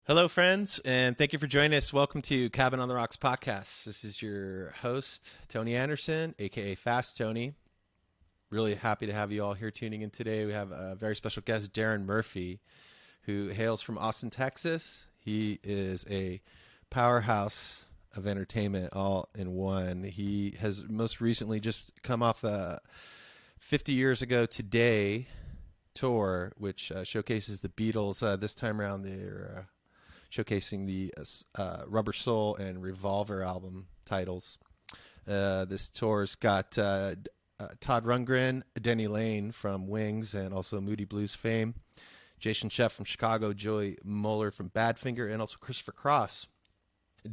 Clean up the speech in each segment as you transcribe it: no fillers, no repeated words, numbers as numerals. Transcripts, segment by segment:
Hello, friends, and thank you for joining us. Welcome to Cabin on the Rocks podcast. This is your host, Tony Anderson, aka Fast Tony. Really happy to have you all here tuning in today. We have a very special guest, Darin Murphy, who hails from Austin, Texas. He is a powerhouse of entertainment all in one. He has most recently just come off the 50 years ago today tour, which showcases the Beatles. This time around, they're showcasing the Rubber Soul and Revolver album titles. This tour's got Todd Rundgren, Denny Lane from Wings and also Moody Blues fame, Jason Sheff from Chicago, Joey Moeller from Badfinger, and also Christopher Cross.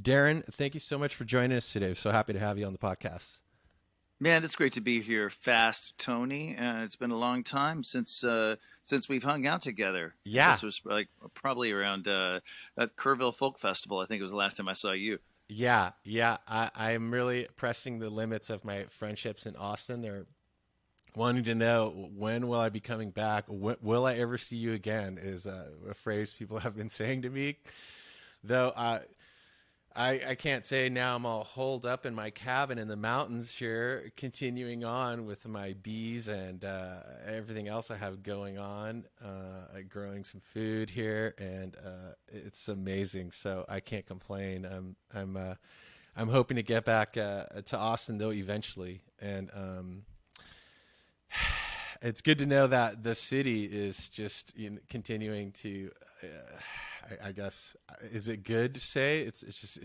Darin, thank you so much for joining us today. So happy to have you on the podcast. Man, it's great to be here, Fast Tony. It's been a long time since we've hung out together. Yeah. This was like probably around at Kerrville Folk Festival. I think it was the last time I saw you. Yeah. I'm really pressing the limits of my friendships in Austin. They're wanting to know, when will I be coming back? Will I ever see you again? Is a phrase people have been saying to me. Though I can't say now. I'm all holed up in my cabin in the mountains here, continuing on with my bees and everything else I have going on, growing some food here, and it's amazing. So I can't complain. I'm hoping to get back to Austin though eventually, and it's good to know that the city is just continuing to. I guess, is it good to say? It's just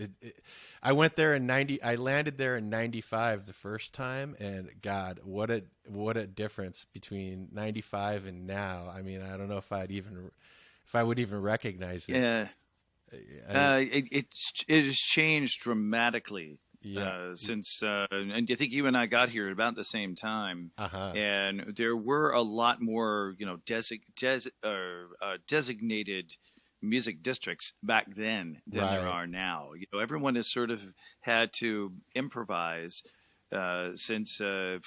I went there in 90. I landed there in 95 the first time, and God, what a difference between 95 and now. I mean, I don't know if I would even recognize it. Yeah, it has changed dramatically Yeah. since, and I think you and I got here at about the same time, Uh-huh. and there were a lot more, designated music districts back then than there Right. are now. Everyone has sort of had to improvise since there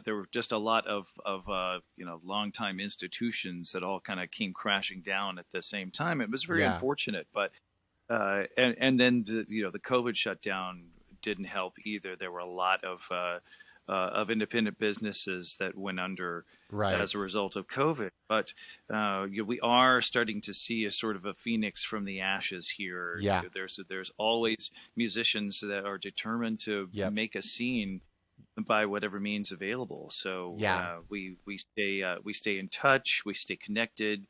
were just a lot of longtime institutions that all kind of came crashing down at the same time. It was very Yeah. unfortunate, but and then the COVID shutdown didn't help either. There were a lot of independent businesses that went under Right. as a result of COVID. But we are starting to see a sort of a phoenix from the ashes here. Yeah. There's always musicians that are determined to Yep. make a scene by whatever means available. So Yeah. we stay in touch, we stay connected.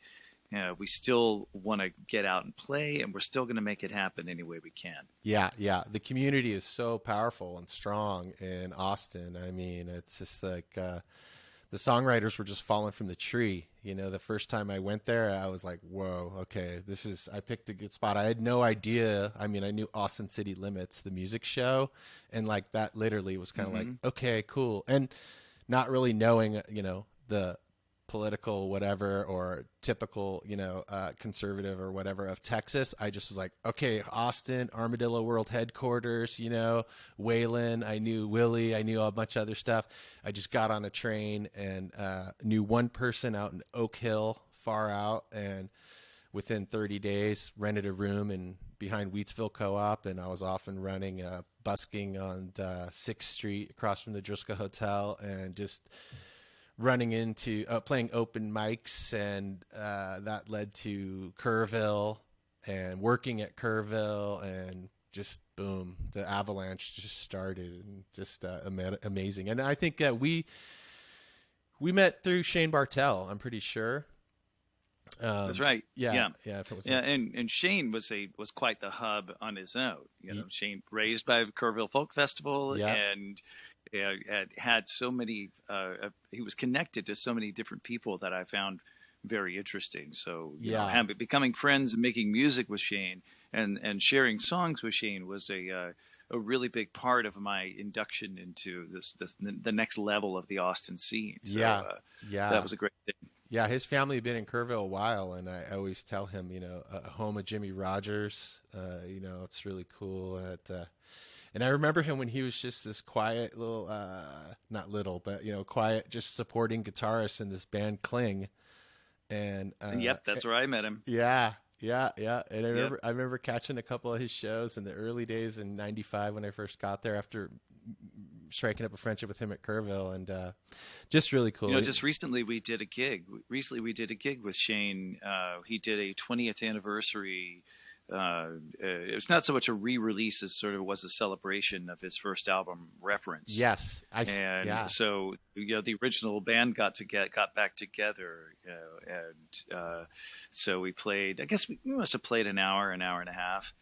We still want to get out and play, and we're still going to make it happen any way we can. Yeah. The community is so powerful and strong in Austin. I mean, it's just like the songwriters were just falling from the tree. The first time I went there, I was like, whoa, okay, I picked a good spot. I had no idea. I mean, I knew Austin City Limits, the music show, and like that literally was kind of like, Hmm. okay, cool. And not really knowing, the political whatever or typical conservative or whatever of Texas. I just was like, okay, Austin, Armadillo World Headquarters, Waylon, I knew Willie, I knew a bunch of other stuff. I just got on a train and knew one person out in Oak Hill, far out, and within 30 days rented a room in behind Wheatsville Co-op, and I was off and running, busking on 6th Street across from the Driscoll Hotel, and just running into playing open mics, and that led to Kerrville and working at Kerrville, and just boom, the avalanche just started, and just amazing. And I think we met through Shane Bartell, I'm pretty sure. That's right. Yeah, Yeah. yeah. If it was Yeah, and Shane was quite the hub on his own. Shane raised by Kerrville Folk Festival, yeah, and had so many. He was connected to so many different people that I found very interesting. So yeah, becoming friends and making music with Shane and sharing songs with Shane was a really big part of my induction into the next level of the Austin scene. So yeah, yeah. that was a great thing. Yeah, his family had been in Kerrville a while, and I always tell him, a home of Jimmy Rogers. It's really cool. And I remember him when he was just this quiet little, not little, but quiet, just supporting guitarist in this band Cling. And Yep, that's where I met him. yeah, Yeah, yeah. And Yep. I remember catching a couple of his shows in the early days in '95 when I first got there after striking up a friendship with him at Kerrville, and just really You cool. know, just recently we did a gig. Recently we did a gig with Shane. He did a 20th anniversary. It was not so much a re-release as sort of was a celebration of his first album, Reference. Yes, And yeah, so, you know, the original band got back together, and so we played. I guess we must have played an hour and a half,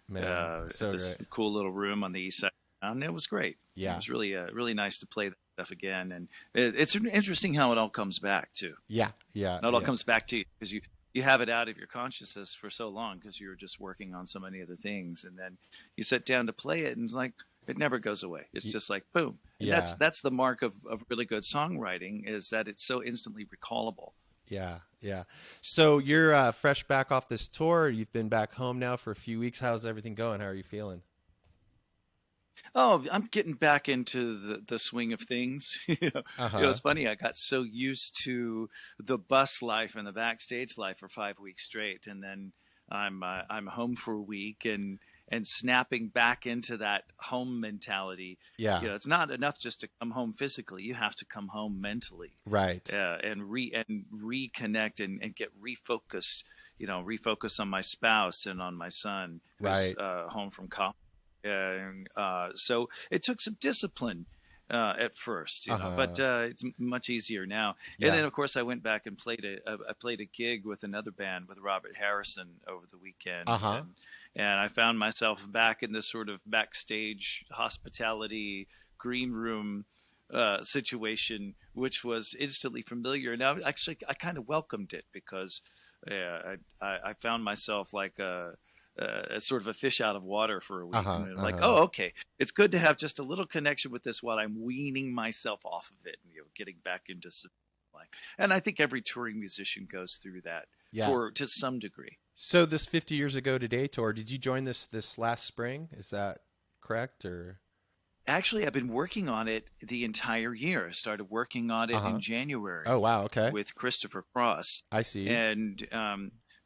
man, at so this great. cool little room on the east side of town. It was great. It Yeah, was really nice to play that stuff again, and it's interesting how it all comes back too. yeah, yeah, It all yeah, comes back to you because you have it out of your consciousness for so long because you're just working on so many other things, and then you sit down to play it, and it's like it never goes away. It's y- just like boom, and yeah, that's the mark of really good songwriting is that it's so instantly recallable. yeah, yeah. So you're fresh back off this tour. You've been back home now for a few weeks. How's everything going? How are you feeling? Oh, I'm getting back into the swing of things. Uh It's huh. funny. I got so used to the bus life and the backstage life for 5 weeks straight, and then I'm home for a week and snapping back into that home mentality. Yeah. It's not enough just to come home physically. You have to come home mentally, Right. and reconnect and get refocused. Refocus on my spouse and on my son who's Right. home from college. And so it took some discipline at first, Uh but huh. it's much easier now. And Yeah. then, of course, I went back and I played a gig with another band with Robert Harrison over the Uh weekend, huh. and I found myself back in this sort of backstage hospitality green room situation, which was instantly familiar. Now, actually, I kind of welcomed it because I found myself like a sort of a fish out of water for a Uh week, huh. and Uh like, huh. oh, okay, it's good to have just a little connection with this while I'm weaning myself off of it, and getting back into some life. And I think every touring musician goes through that Yeah. to some degree. So this 50 years ago today tour, did you join this last spring? Is that correct or? Actually, I've been working on it the entire year. I started working on Uh it in huh. Oh January wow. Okay. with Christopher Cross, I see. and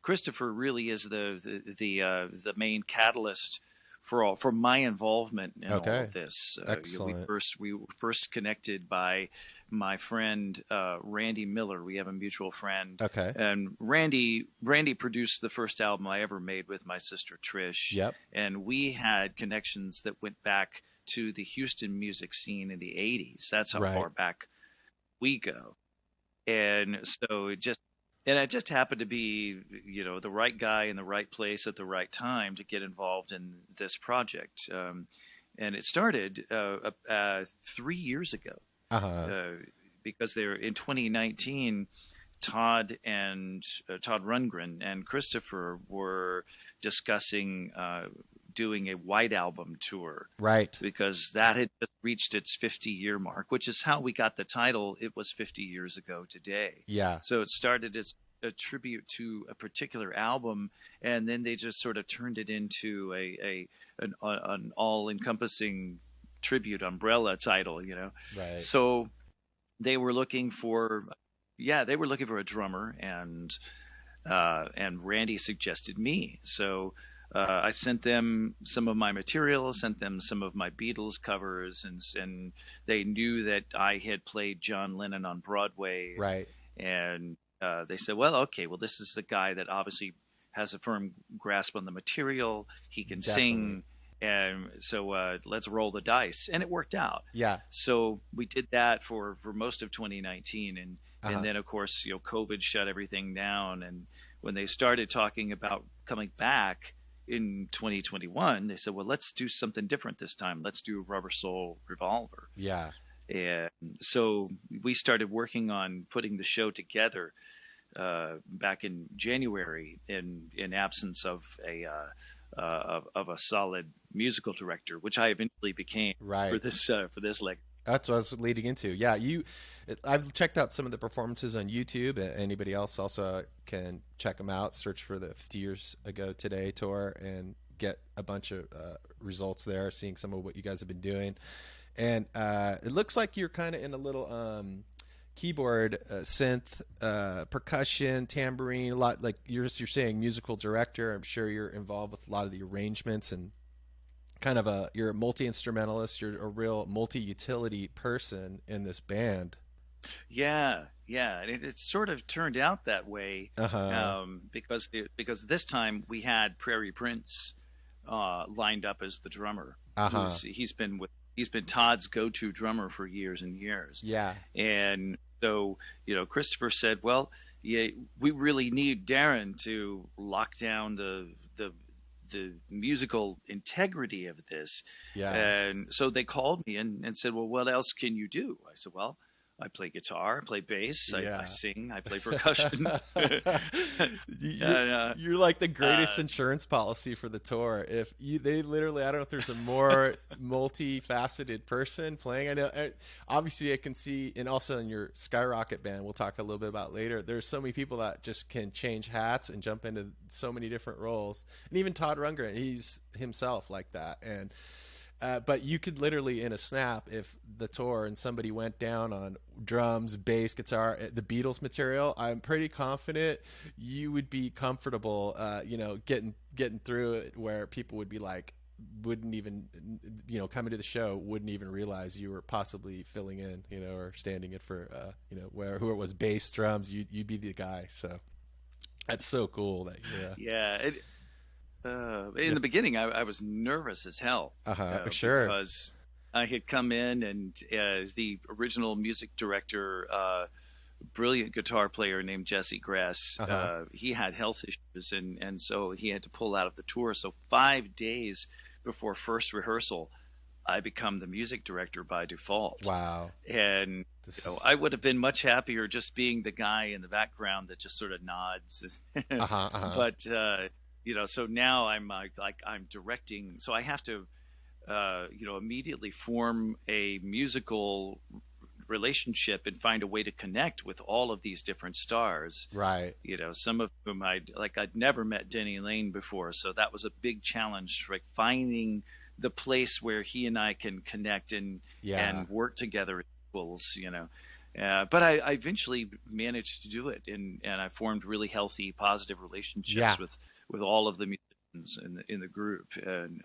Christopher really is the main catalyst for my involvement in all Okay. of this. Excellent. We were first connected by my friend Randy Miller. We have a mutual friend, Okay. and Randy produced the first album I ever made with my sister Trish, Yep. and we had connections that went back to the Houston music scene in the '80s. That's how Right. far back we go. And so it just happened to be, the right guy in the right place at the right time to get involved in this project. And it started 3 years ago, Uh huh. uh, because they were in 2019. Todd Rundgren and Christopher were discussing doing a White Album tour Right. because that had just reached its 50-year mark, which is how we got the title. It was 50 years ago today. Yeah. So it started as a tribute to a particular album, and then they just sort of turned it into an all-encompassing tribute umbrella title. Right. So they were looking for, yeah, they were looking for a drummer, and Randy suggested me. So I sent them some of my material, sent them some of my Beatles covers, and they knew that I had played John Lennon on Broadway, Right. and they said, well, okay, well, this is the guy that obviously has a firm grasp on the material. He can Definitely. sing, and so let's roll the dice, and it worked out. Yeah. So we did that for most of 2019, and Uh and huh. then of course COVID shut everything down, and when they started talking about coming back in 2021, they said, well, let's do something different this time. Let's do Rubber Soul Revolver. Yeah. And so we started working on putting the show together back in January, in absence of a solid musical director, which I eventually became Right. for this leg. That's what I was leading into. Yeah, I've checked out some of the performances on YouTube. Anybody else also can check them out. Search for the 50 years ago today tour and get a bunch of results there. Seeing some of what you guys have been doing, and it looks like you're kind of in a little keyboard, synth, percussion, tambourine, a lot like you're saying musical director. I'm sure you're involved with a lot of the arrangements and kind of you're a multi-instrumentalist. You're a real multi-utility person in this band. Yeah, yeah, and it sort of turned out that way, Uh-huh. because this time we had Prairie Prince lined up as the drummer. Uh-huh. He's been Todd's go-to drummer for years and years, Yeah. and so Christopher said, "Well, yeah, we really need Darin to lock down the musical integrity of this." Yeah. And so they called me and said, "Well, what else can you do?" I said, "Well, I play guitar, I play bass, I Yeah. sing, I play percussion." you're, And, you're like the greatest uh, insurance policy for the tour. If you, they literally, I don't know if there's a more multifaceted person playing. I know, obviously, I can see, and also in your Skyrocket band, we'll talk a little bit about later. There's so many people that just can change hats and jump into so many different roles, and even Todd Rundgren, he's himself like that. And but you could literally, in a snap, if the tour and somebody went down on drums, bass, guitar, the Beatles material, I'm pretty confident you would be comfortable, getting through it, where people would be like, wouldn't even, coming to the show, wouldn't even realize you were possibly filling in, or standing in for, where who it was, bass, drums, you'd be the guy. So that's so cool that you're, yeah. In yeah, the beginning, I was nervous as hell, sure, because I had come in and the original music director, brilliant guitar player named Jesse Gress, he had health issues, and so he had to pull out of the tour. So 5 days before first rehearsal, I become the music director by default. wow, And this is, I would have been much happier just being the guy in the background that just sort of nods. But so now I'm like I'm directing, so I have to immediately form a musical relationship and find a way to connect with all of these different stars. right. Some of whom I'd never met Denny Lane before, so that was a big challenge, like finding the place where he and I can connect and Yeah. work together as equals. But I eventually managed to do it, and I formed really healthy, positive Yeah. relationships with all of the musicians in the group, and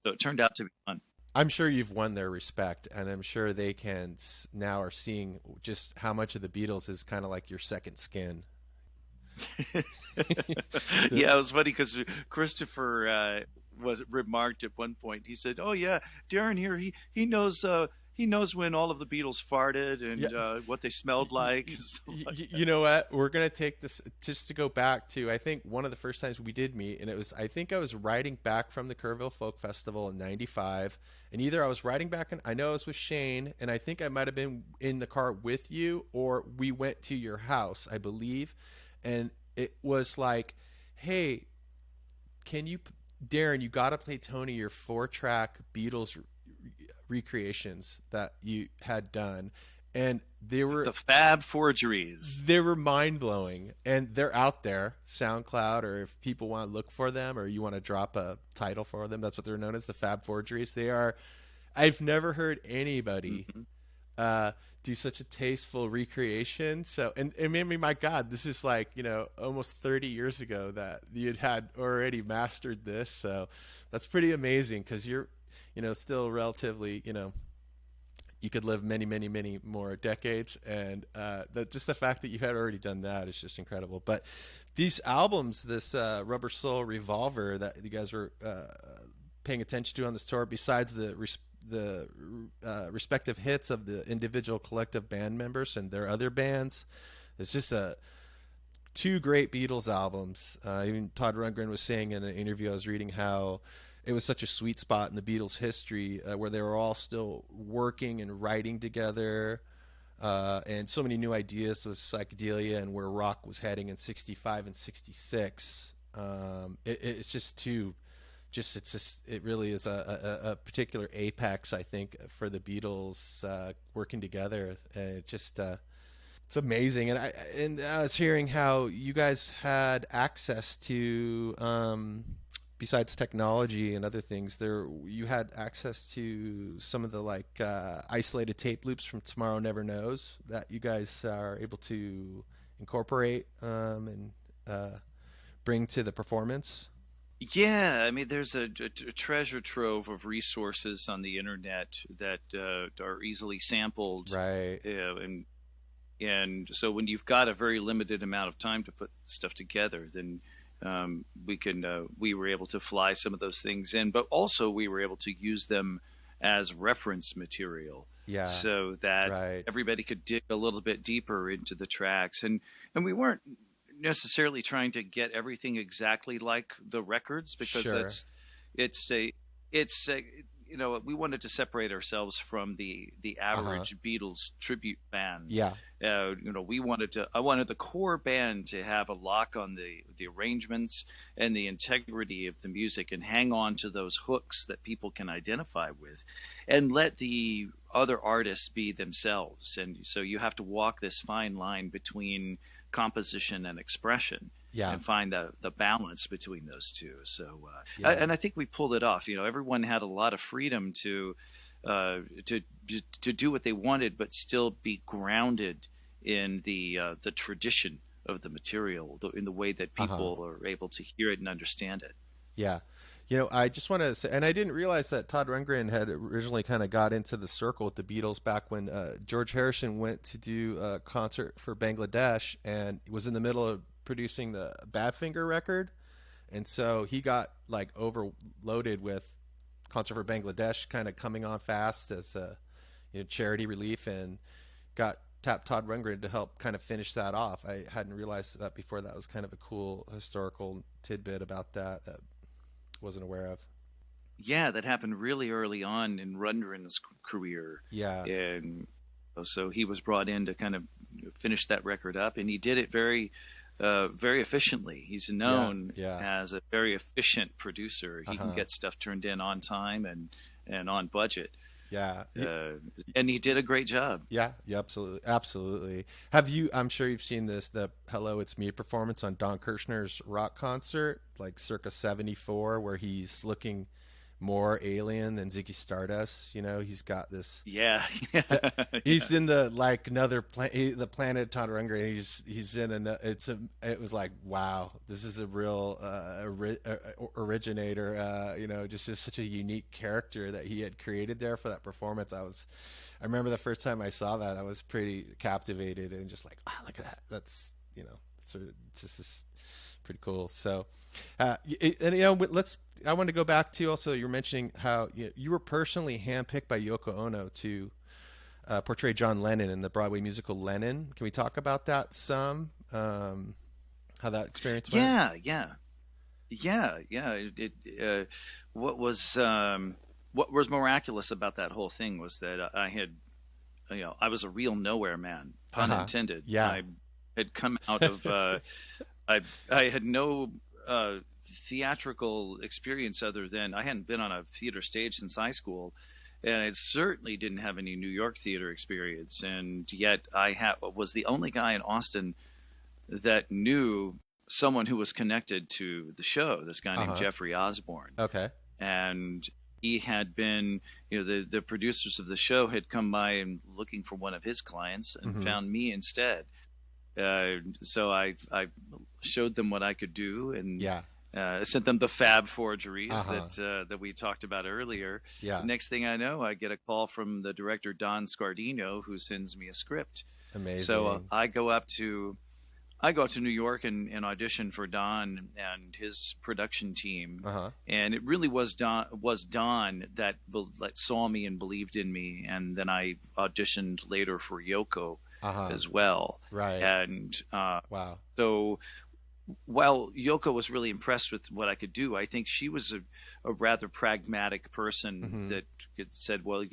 so it turned out to be fun. I'm sure you've won their respect, and I'm sure they can now are seeing just how much of the Beatles is kind of like your second skin. The- Yeah, it was funny because Christopher was remarked at one point. He said, "Oh yeah, Darren here. He knows when all of the Beatles farted yeah. and what they smelled like." And stuff like You know what? We're gonna take this just to go back to, I think, one of the first times we did meet, and it was, I think I was riding back from the Kerrville Folk Festival in '95, and either I was riding back, and I know I was with Shane, and I think I might have been in the car with you, or we went to your house, I believe, and it was like, hey, can you, Darren, you got to play Tony your 4-track Beatles recreations that you had done, and they were the Fab Forgeries. they were mind blowing, and they're out there, SoundCloud, or if people want to look for them, or you want to drop a title for them, that's what they're known as, the Fab Forgeries. They are. I've never heard anybody Hmm. uh, do such a tasteful recreation. So, and maybe, my God, this is like, almost 30 years ago that you had already mastered this. So that's pretty amazing, because you're, still relatively, you could live many, many, many more decades. And just the fact that you had already done that is just incredible. But these albums, this Rubber Soul Revolver that you guys were paying attention to on this tour, besides the respective hits of the individual collective band members and their other bands, it's just two great Beatles albums. Even Todd Rundgren was saying in an interview I was reading how it was such a sweet spot in the Beatles' history, where they were all still working and writing together, and so many new ideas with psychedelia and where rock was heading in '65 and '66. It's just too, it really is a particular apex, I think, for the Beatles working together. It's amazing, and I was hearing how you guys had access to besides technology and other things, there you had access to some of the like isolated tape loops from Tomorrow Never Knows that you guys are able to incorporate and bring to the performance. Yeah, I mean, there's a treasure trove of resources on the internet that are easily sampled, Right. and so when you've got a very limited amount of time to put stuff together, then we were able to fly some of those things in, but also we were able to use them as reference material Yeah. so that Right. everybody could dig a little bit deeper into the tracks, and we weren't necessarily trying to get everything exactly like the records, because Sure. it's a it's a we wanted to separate ourselves from the Uh-huh. average Beatles tribute band. Yeah. I wanted the core band to have a lock on the arrangements and the integrity of the music, and hang on to those hooks that people can identify with, and let the other artists be themselves. And so you have to walk this fine line between composition and expression, Yeah. and find the balance between those two. So, Yeah. and I think we pulled it off. Everyone had a lot of freedom uh, to to do what they wanted, but still be grounded in the tradition of the material, in the way that Uh-huh. people are able to hear it and understand it. Yeah. I just want to say, and I didn't realize that Todd Rundgren had originally kind of got into the circle with the Beatles back when George Harrison went to do a concert for Bangladesh and was in the middle of producing the Badfinger record. And so he got like overloaded with Concert for Bangladesh kind of coming on fast as a charity relief, and got tapped Todd Rundgren to help kind of finish that off. I hadn't realized that before. That was kind of a cool historical tidbit about that wasn't aware of. Yeah, that happened really early on in Rundgren's career, Yeah, and so he was brought in to kind of finish that record up, and he did it very efficiently. He's yeah, known yeah. as a very efficient producer. Uh He can huh. get stuff turned in on time and on budget, Yeah. uh, and he did a great job. Yeah, yeah, absolutely, absolutely. Have you? I'm sure you've seen the "Hello, It's Me" performance on Don Kirshner's rock concert, like circa '74, where he's looking more alien than Ziggy Stardust. He's got this. Yeah, He's yeah, in the like another the planet Todd Rundgren. He's in an. It was like, wow, this is a real originator. Just such a unique character that he had created there for that performance. I remember the first time I saw that, I was pretty captivated and just like, wow, look at that. That's sort of just this pretty cool. So, and let's. I want to go back to also you were mentioning how you were personally handpicked by Yoko Ono to portray John Lennon in the Broadway musical Lennon. Can we talk about that some? How that experience went? yeah, yeah, yeah. What was what was miraculous about that whole thing was that I had, I was a real nowhere man, Uh pun huh. intended. Yeah. I had come out of I I had no theatrical experience, other than I hadn't been on a theater stage since high school, and I certainly didn't have any New York theater experience. And yet was the only guy in Austin that knew someone who was connected to the show. This guy Uh named huh. Jeffrey Osborne, Okay. and he had been, the producers of the show had come by and looking for one of his clients and Mm-hmm. found me instead. So I showed them what I could do, and Yeah. sent them the fab Uh forgeries huh. that we talked about earlier. Yeah. Next thing I know, I get a call from the director Don Scardino, who sends me a script. So Amazing. I go up to New York and audition for Don and his production team, Uh huh. and it really was Don that saw me and believed in me, and then I auditioned later for Yoko Uh huh. as well, Right. and Wow. so while Yoko was really impressed with what I could do, I think she was a rather pragmatic person Mm-hmm. that said, well,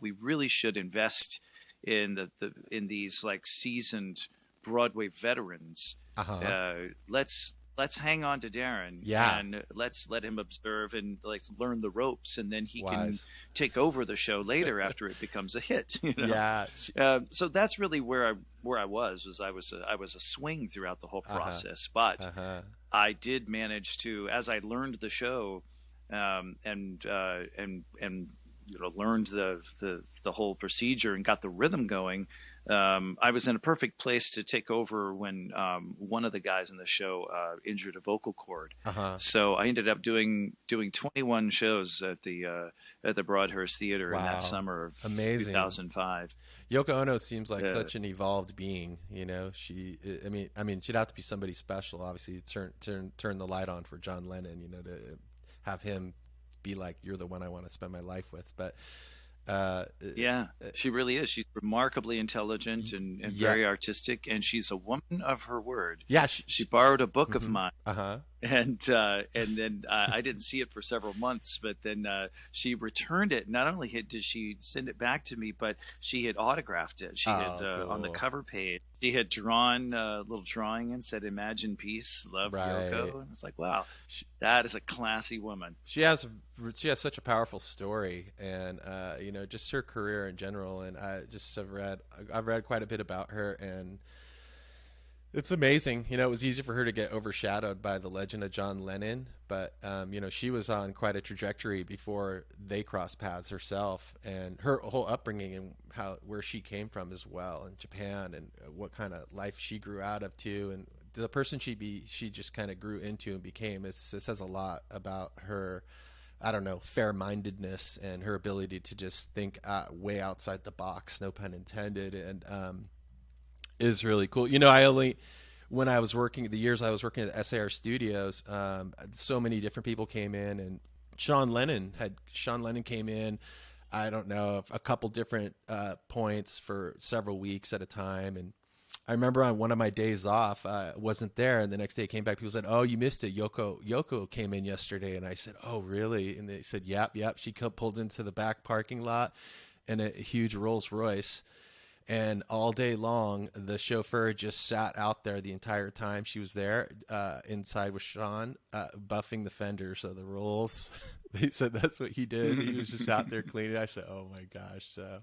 we really should invest in in these like seasoned Broadway veterans. Uh huh. Let's let's hang on to Darin Yeah. and let's let him observe and like learn the ropes, and then he can Wise. take over the show later after it becomes a hit. Yeah. So that's really where I was I was a swing throughout the whole Uh-huh. process, but Uh-huh. I did manage to, as I learned the show, and learned the whole procedure and got the rhythm going. I was in a perfect place to take over when one of the guys in the show injured a vocal cord. Uh-huh. So I ended up doing 21 shows at the Broadhurst Theater in that Wow. summer of Amazing. 2005. Yoko Ono seems like Uh, such an evolved being, you know. I mean, she'd have to be somebody special, obviously, to turn the light on for John Lennon, you know, to have him be like, "You're the one I want to spend my life with." But uh, yeah, she really is. She's remarkably intelligent and yeah, very artistic, and she's a woman of her word. yeah, She borrowed a book of hmm mine, uh-huh. and then I didn't see it for several months, but then she returned it. Not only did she send it back to me, but she had autographed it. She had Oh, on the cool. cover page, she had drawn a little drawing and said, "Imagine peace, love Right. Yoko." And it's like, wow, She, that is a classy woman. she has she has such a powerful story, and you know, just her career in general. And I've read quite a bit about her, and it's amazing. You know, it was easy for her to get overshadowed by the legend of John Lennon, but you know, she was on quite a trajectory before they crossed paths herself, and her whole upbringing and where she came from as well in Japan, and what kind of life she grew out of too, and the person she just kind of grew into and became. It says a lot about her. I don't know, fair-mindedness and her ability to just think way outside the box, no pun intended, and is really cool. You know, when I was working, the years I was working at SAR Studios, so many different people came in, and Sean Lennon came in. I don't know, a couple different points for several weeks at a time, and I remember on one of my days off, wasn't there, and the next day I came back. People said, "Oh, you missed it. Yoko came in yesterday," and I said, "Oh, really?" And they said, "Yep, yep." She pulled into the back parking lot in a huge Rolls Royce, and all day long the chauffeur just sat out there the entire time she was there, inside with Sean, buffing the fenders of the rolls. He said that's what he did. He was just out there cleaning. I said, oh my gosh. So,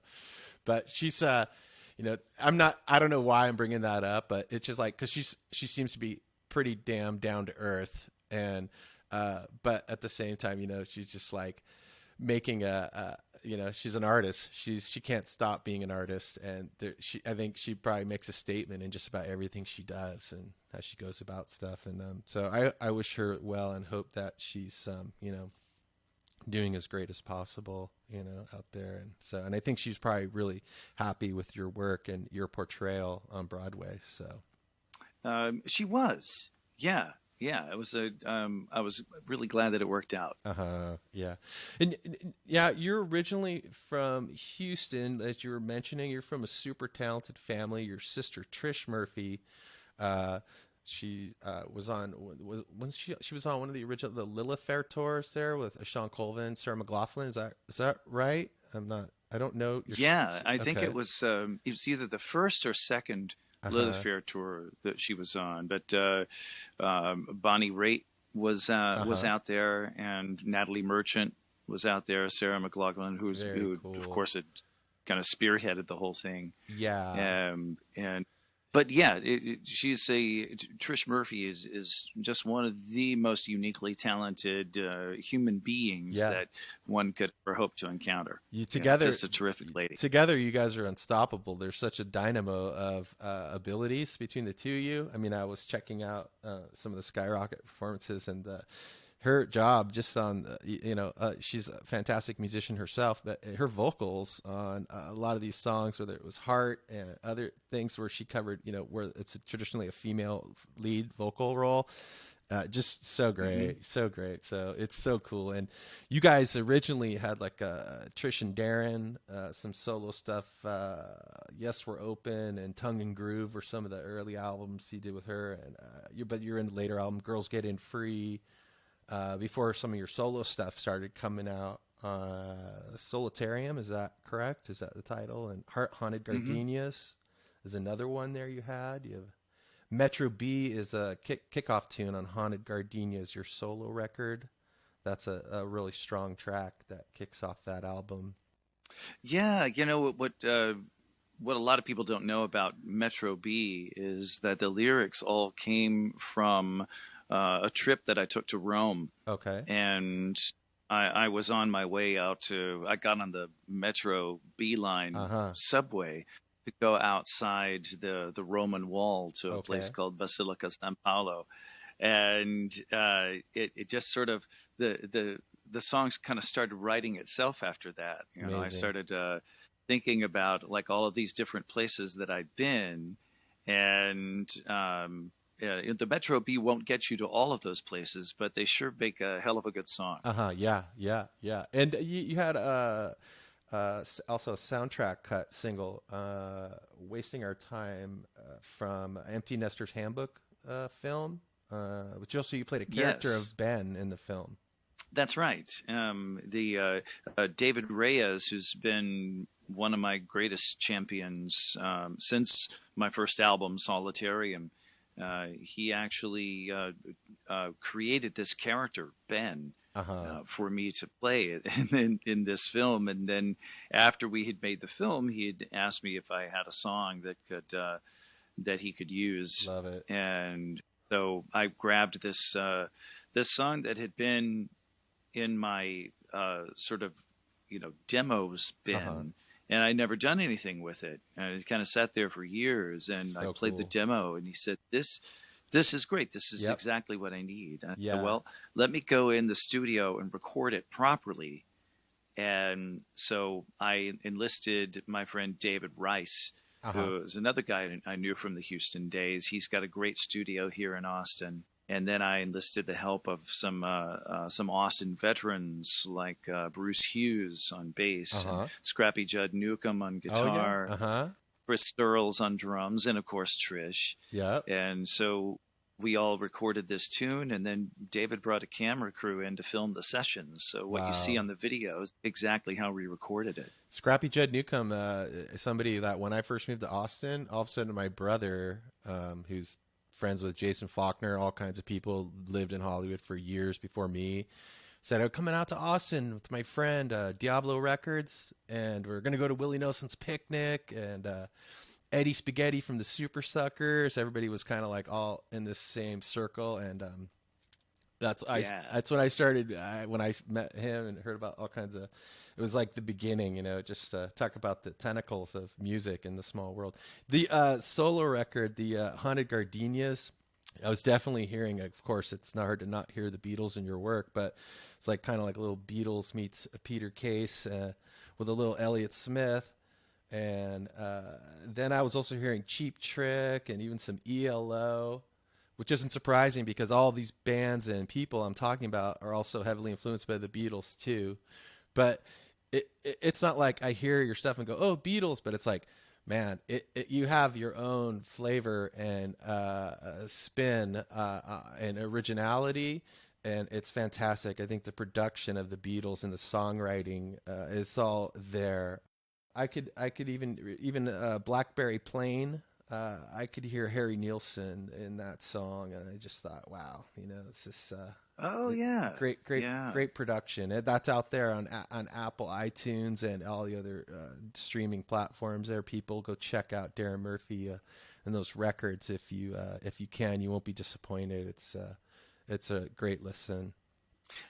but she's you know, I don't know why I'm bringing that up, but it's just like, because she seems to be pretty damn down to earth, and but at the same time, you know, she's just like making you know, she's an artist. She can't stop being an artist, and I think she probably makes a statement in just about everything she does and how she goes about stuff. And so I wish her well and hope that she's you know, doing as great as possible, you know, out there. And so, and I think she's probably really happy with your work and your portrayal on Broadway. So She was, yeah, yeah. It was a. I was really glad that it worked out. yeah. And yeah, you're originally from Houston, as you were mentioning. You're from a super talented family. Your sister Trish Murphy, uh, she was on was she was on one of the original the Lilith Fair tours there with Sean Colvin, Sarah McLaughlin. Is that right? I don't know your Yeah, I think okay. it was either the first or second Lilith Uh-huh. Fair tour that she was on. But Bonnie Raitt was Uh-huh. out there, and Natalie Merchant was out there. Sarah McLaughlin, Very who of cool. course had kind of spearheaded the whole thing. Yeah. And but yeah, she's a Trish Murphy is just one of the most uniquely talented human beings Yeah. that one could ever hope to encounter. You You know, together just a terrific lady. together you guys are unstoppable. There's such a dynamo of abilities between the two of you. I mean, I was checking out some of the Skyrocket performances, and her job just on you know, she's a fantastic musician herself, but her vocals on a lot of these songs, whether it was Heart and other things where she covered, you know, where it's traditionally a female lead vocal role, just so Hmm. great, so great. So it's so cool. And you guys originally had like Trish and Darin, some solo stuff. Yes, We're Open and Tongue and Groove were some of the early albums he did with her. And but you're in the later album, Girls Get In Free, before some of your solo stuff started coming out. Solitarium, is that correct? Is that the title? And Heart Haunted Hmm. Gardenias is another one there you had. You have Metro B is a kickoff tune on Haunted Gardenia's Your Solo record. That's a really strong track that kicks off that album. Yeah, you know what a lot of people don't know about Metro B is that the lyrics all came from a trip that I took to Rome, Okay. and I was on my way out to. I got on the Metro B line Uh-huh. subway to go outside the Roman wall to a place Okay. called Basilica San Paolo, and it just sort of the songs kind of started writing itself after that. You know, I Amazing. started thinking about like all of these different places that I'd been, and the Metro B won't get you to all of those places, but they sure make a hell of a good song. Uh-huh. Yeah, yeah, yeah. And you had also a soundtrack cut single, "Wasting Our Time," from Empty Nester's Handbook film, which also you played a character Yes, of Ben in the film. that's right. The David Reyes, who's been one of my greatest champions since my first album, Solitarium, he actually created this character, Ben, Uh-huh. for me to play it in this film. And then after we had made the film, he had asked me if I had a song that he could use, Love it. and so I grabbed this song that had been in my sort of demos Uh-huh. bin, and I'd never done anything with it. And it kind of sat there for years, and I So played the cool. demo, and he said, This is great. This is Yep. exactly what I need." And I said, Yeah. "Well, let me go in the studio and record it properly." And so I enlisted my friend David Rice, Uh-huh. who is another guy I knew from the Houston days. He's got a great studio here in Austin. And then I enlisted the help of some Austin veterans like Bruce Hughes on bass and Uh-huh. Scrappy Judd Newcomb on Oh yeah. guitar, Uh-huh. Chris Searles on drums, and of course Trish. Yep. And so we all recorded this tune, and then David brought a camera crew in to film the sessions. So what you see Wow. on the video is exactly how we recorded it. Scrappy Judd Newcomb, is somebody that when I first moved to Austin, all of a sudden my brother, who's friends with Jason Faulkner, all kinds of people, lived in Hollywood for years before me, said, "I'm coming out to Austin with my friend Diablo Records, and we're gonna go to Willie Nelson's picnic and Eddie Spaghetti from the Super Suckers." Everybody was kind of like all in this same circle, and Yeah. that's when I started when I met him and heard about all kinds of. It was like the beginning, just talk about the tentacles of music in the small world. The solo record, the Haunted Gardenias, I was definitely hearing. Of course, it's not hard to not hear the Beatles in your work, but it's like kind of like a little Beatles meets Peter Case with a little Elliott Smith. And then I was also hearing Cheap Trick and even some ELO, which isn't surprising because all these bands and people I'm talking about are also heavily influenced by the Beatles too. But it's not like I hear your stuff and go, "Oh, Beatles," but it's like, man, you have your own flavor and spin and originality, and it's fantastic. I think the production of the Beatles and the songwriting is all there. I could even Blackberry Plain. I could hear Harry Nilsson in that song, and I just thought, wow, it's just Oh yeah. great, great, Yeah. great production. That's out there on Apple iTunes and all the other streaming platforms. There, people go check out Darin Murphy and those records if you can. You won't be disappointed. It's a great listen.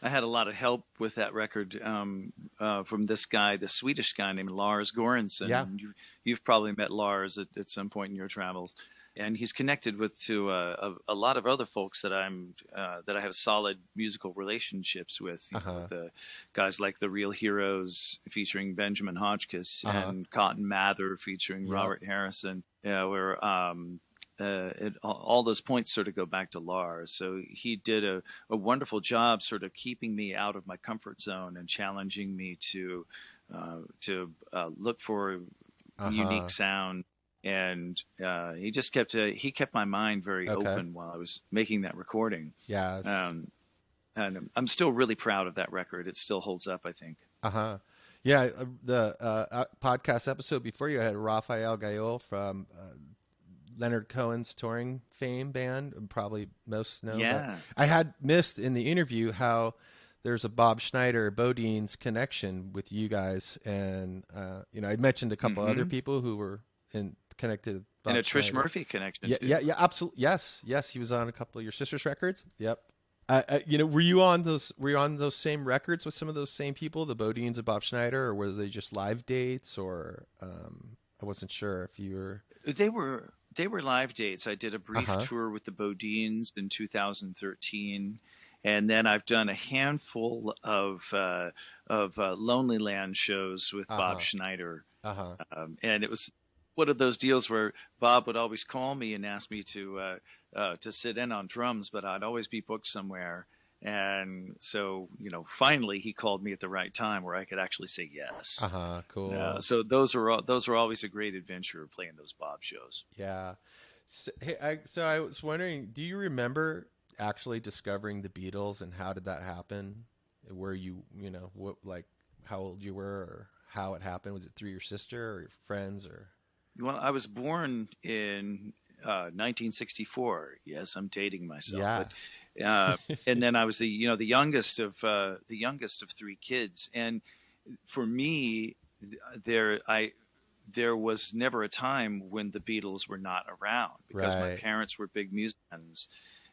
I had a lot of help with that record from this guy, the Swedish guy named Lars Yeah. Goransson. You've probably met Lars at some point in your travels, and he's connected with to a lot of other folks that I have solid musical relationships with. Uh huh. The guys like the Real Heroes featuring Benjamin Hotchkiss Uh huh. and Cotton Mather featuring Yep. Robert Harrison. Yeah, where all those points sort of go back to Lars. So he did a wonderful job sort of keeping me out of my comfort zone and challenging me to look for Uh unique huh. sound. And he kept my mind very Okay. open while I was making that recording. Yeah. Um, and I'm still really proud of that record. It still holds up, I think. Uh huh. Yeah. The podcast episode before you I had Rafael Gayol from Leonard Cohen's touring fame band, probably most known. But Yeah. I had missed in the interview how there's a Bob Schneider, Bodine's connection with you guys, and I mentioned a couple other Hmm. people who were connected with And Bob a Trish Schneider. Murphy connection Yeah, too. yeah, yeah, absolutely. Yes, yes, he was on a couple of your sister's records. Yep. Were you on those? Were you on those same records with some of those same people, the Bodines and Bob Schneider, or were they just live dates? Or I wasn't sure if you were. They were live dates. I did a Uh brief huh. tour with the Bodines in 2013, and then I've done a handful of Lonely Land shows with Uh Bob huh. Schneider. Uh huh. And it was one of those deals where Bob would always call me and ask me to sit in on drums, but I'd always be booked somewhere. And so, finally he called me at the right time where I could actually say yes. Uh huh. Cool. So those were always a great adventure playing those Bob shows. Yeah. So, hey, so I was wondering, do you remember actually discovering the Beatles, and how did that happen? Were you, what, like, how old you were, or how it happened? Was it through your sister or your friends, or? Well, I was born in 1964. Yes, I'm dating myself, Yeah. but and then I was the youngest of three kids, and for me, there I there was never a time when the Beatles were not around because my Right. parents were big musicians.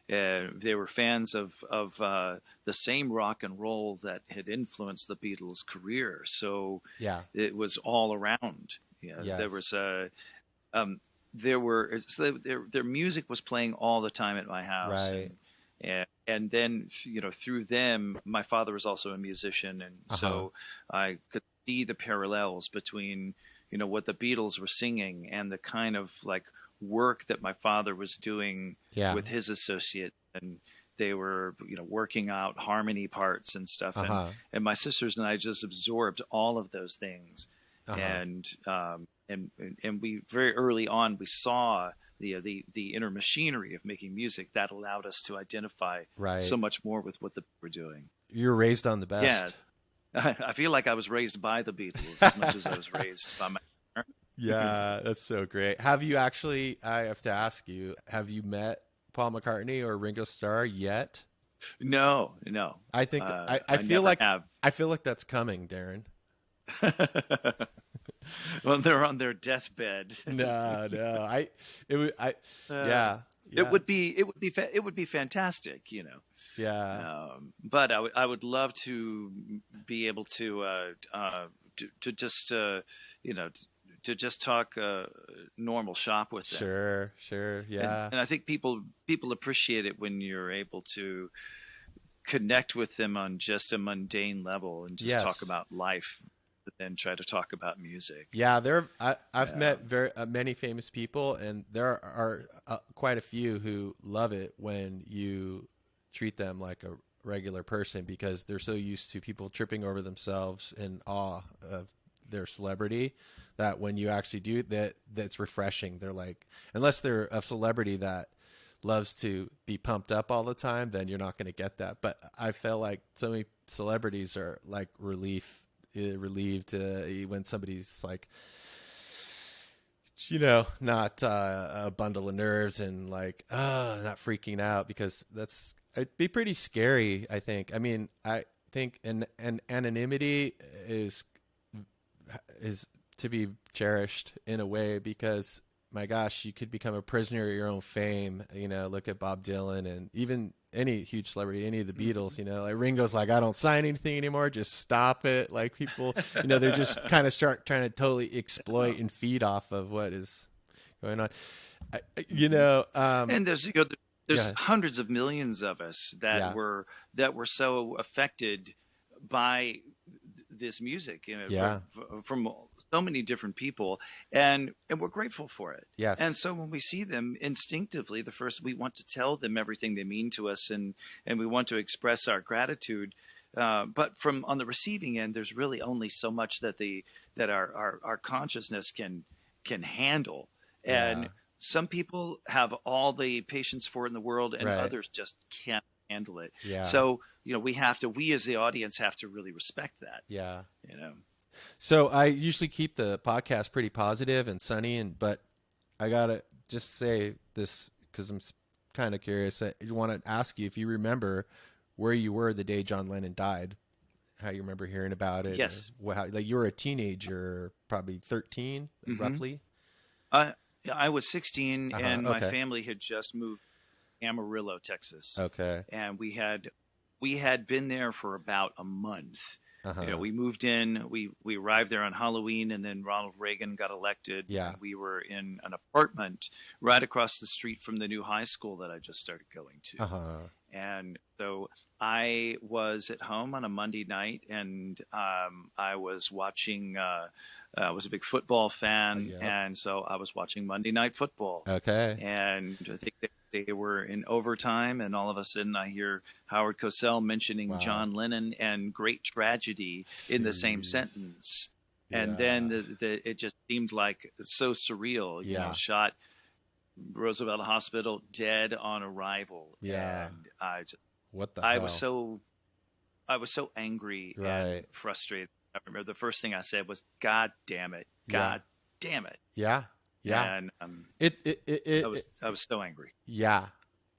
They were fans of the same rock and roll that had influenced the Beatles' career, so Yeah. it was all around. There Yes. was a there were so their music was playing all the time at my house, Right. and then through them, my father was also a musician, and Uh huh. so I could see the parallels between what the Beatles were singing and the kind of like work that my father was doing Yeah. with his associate, and they were working out harmony parts and stuff, Uh and huh. my sisters and I just absorbed all of those things, Uh huh. and we very early on we saw the inner machinery of making music that allowed us to identify so Right. much more with what the were doing. You were raised on the Yeah, best. I feel like I was raised by the Beatles as much as I was raised by my parents. Yeah, that's so great. Have you actually, I have to ask you, have you met Paul McCartney or Ringo Starr yet? No, no, I think I I feel never like have. that's coming, Darren. Well, they're on their deathbed. No, no. It would I Uh, yeah, it yeah, would be it would be fantastic. yeah. But I would love to be able to just you know to just talk normal shop with them, Sure, sure. and Yeah. and I think people appreciate it when you're able to connect with them on just a mundane level and just talk Yes. about life, but then try to talk about music. Yeah, I've Yeah. met very many famous people, and there are quite a few who love it when you treat them like a regular person, because they're so used to people tripping over themselves in awe of their celebrity, that when you actually do that, that's refreshing. They're like, unless they're a celebrity that loves to be pumped up all the time, then you're not going to get that. But I feel like so many celebrities are like relieved when somebody's like, not a bundle of nerves, and like, not freaking out, because it'd be pretty scary, I think. I mean, I think an anonymity is to be cherished in a way, because my gosh, you could become a prisoner of your own fame. Look at Bob Dylan, and even any huge celebrity, any of the Mhm. Beatles. Like Ringo's like, I don't sign anything anymore. Just stop it. Like people, they're just kind of start trying to totally exploit and feed off of what is going on. I, you Mhm. know, And there's yeah, hundreds of millions of us that yeah, were so affected by this music, yeah, from so many different people, and we're grateful for it. And yes, so when we see them instinctively, the first we want to tell them everything they mean to us, and we want to express our gratitude. But from on the receiving end, there's really only so much that our consciousness can handle, yeah, and some people have all the patience for it in the world, and right, others just can't handle it. yeah, So we as the audience have to really respect that. yeah. You know. So I usually keep the podcast pretty positive and sunny, but I gotta just say this because I'm kind of curious. I want to ask you if you remember where you were the day John Lennon died, how you remember hearing about it, or Yes. what, how, like you were a teenager, probably 13, hmm roughly. I I was 16, Uh-huh. and my Okay. family had just moved to Amarillo, Texas, Okay. and we had been there for about a month. Uh-huh. We moved in. We arrived there on Halloween, and then Ronald Reagan got elected, Yeah. and we were in an apartment right across the street from the new high school that I just started going to. Uh-huh. And so I was at home on a Monday night, and I was watching. I was a big football fan, Yep. and so I was watching Monday Night Football. Okay. And I think they were in overtime, and all of a sudden I hear Howard Cosell mentioning Wow. John Lennon and great tragedy in the same Jeez. sentence. And then Yeah. it just seemed like so surreal, Yeah. shot Roosevelt Hospital, dead on arrival. Yeah. And What the I was hell? so I was so angry and Right. frustrated. I remember the first thing I said was, "God damn it, Yeah. God damn it," Yeah. Yeah. and It, I was so angry. yeah.